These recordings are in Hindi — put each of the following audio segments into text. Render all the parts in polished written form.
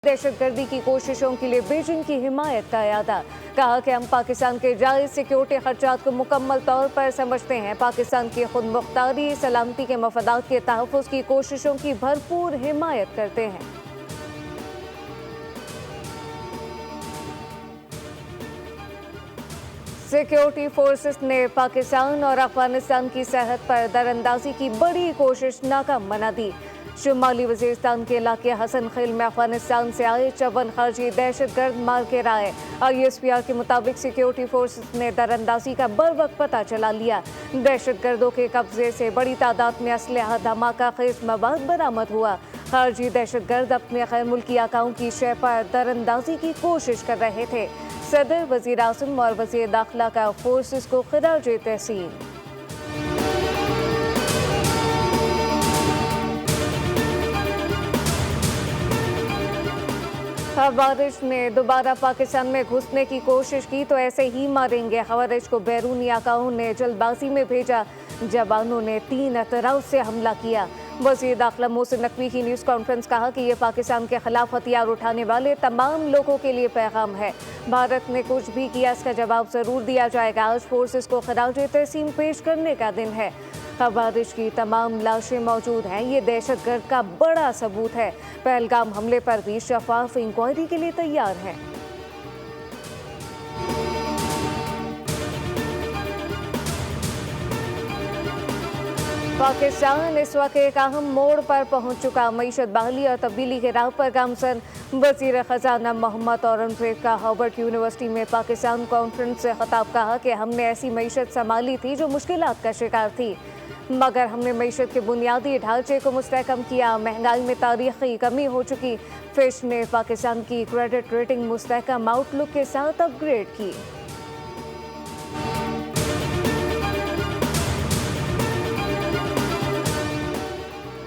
दहशतगर्दी की कोशिशों के लिए बीजिंग की हिमायत का इरादा। कहा कि हम पाकिस्तान के जायज सिक्योरिटी खर्चात को मुकम्मल तौर पर समझते हैं। पाकिस्तान की खुद मुख्तारी सलामती के मफादात के तहफ़्फ़ुज़ की कोशिशों की भरपूर हिमायत करते हैं। सिक्योरिटी फोर्सेस ने पाकिस्तान और अफगानिस्तान की सरहद पर दरअंदाजी की बड़ी कोशिश नाकाम बना दी। शुमाली वजीरिस्तान के इलाके हसन खिल में अफगानिस्तान से आए 54 खारजी दहशतगर्द मार के आए। ISPR के मुताबिक सिक्योरिटी फोर्सेस ने दरअंदाजी का बर वक्त पता चला लिया। दहशतगर्दों के कब्जे से बड़ी तादाद में असलहा धमाका खेज मवाद बरामद हुआ। खारजी दहशतगर्द अपने गैर मुल्की आकाओं की शय पर दरअंदाजी की कोशिश कर रहे थे। सदर, वजीर आज़म और वजीर दाखिला का फोर्सेस को खिराज तहसीन। खवारिज ने दोबारा पाकिस्तान में घुसने की कोशिश की तो ऐसे ही मारेंगे। खवारिज को बैरूनी आकाओं ने जल्दबाजी में भेजा। जवानों ने 3 अतराफ से हमला किया। वज़ीर दाखिला मोहसिन नकवी की न्यूज़ कॉन्फ्रेंस कहा कि ये पाकिस्तान के खिलाफ हथियार उठाने वाले तमाम लोगों के लिए पैगाम है। भारत ने कुछ भी किया, इसका जवाब ज़रूर दिया जाएगा। आज फोर्सेस को खिराज तहसीन पेश करने का दिन है। खवारिज की तमाम लाशें मौजूद हैं। ये दहशतगर्द का बड़ा सबूत है। पहलगाम हमले पर भी शफाफ इंक्वायरी के लिए तैयार है। पाकिस्तान इस वक्त एक अहम मोड़ पर पहुंच चुका। मईशत बहाली और तब्दीली के राह पर गामसन। वज़ीर ख़जाना मोहम्मद औरंगज़ेब का हार्वर्ड यूनिवर्सिटी में पाकिस्तान कॉन्फ्रेंस से खिताब। कहा कि हमने ऐसी मईशत संभाली थी जो मुश्किलात का शिकार थी, मगर हमने मईशत के बुनियादी ढांचे को मुस्तहकम किया। महंगाई में तारीखी कमी हो चुकी। फिश ने पाकिस्तान की क्रेडिट रेटिंग मुस्तहकम आउटलुक के साथ अपग्रेड की।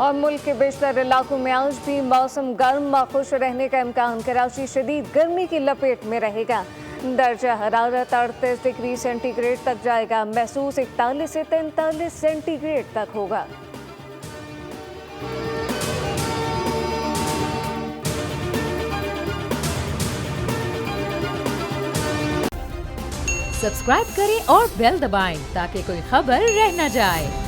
और मुल्क के बेशतर इलाकों में आज भी मौसम गर्म व खुश रहने का इम्कान। कराची शदीद गर्मी की लपेट में रहेगा। दर्जा हरारत 38 डिग्री सेंटीग्रेड तक जाएगा। महसूस 41 से 43 सेंटीग्रेड तक होगा। सब्सक्राइब करें और बेल दबाएं ताकि कोई खबर रह न जाए।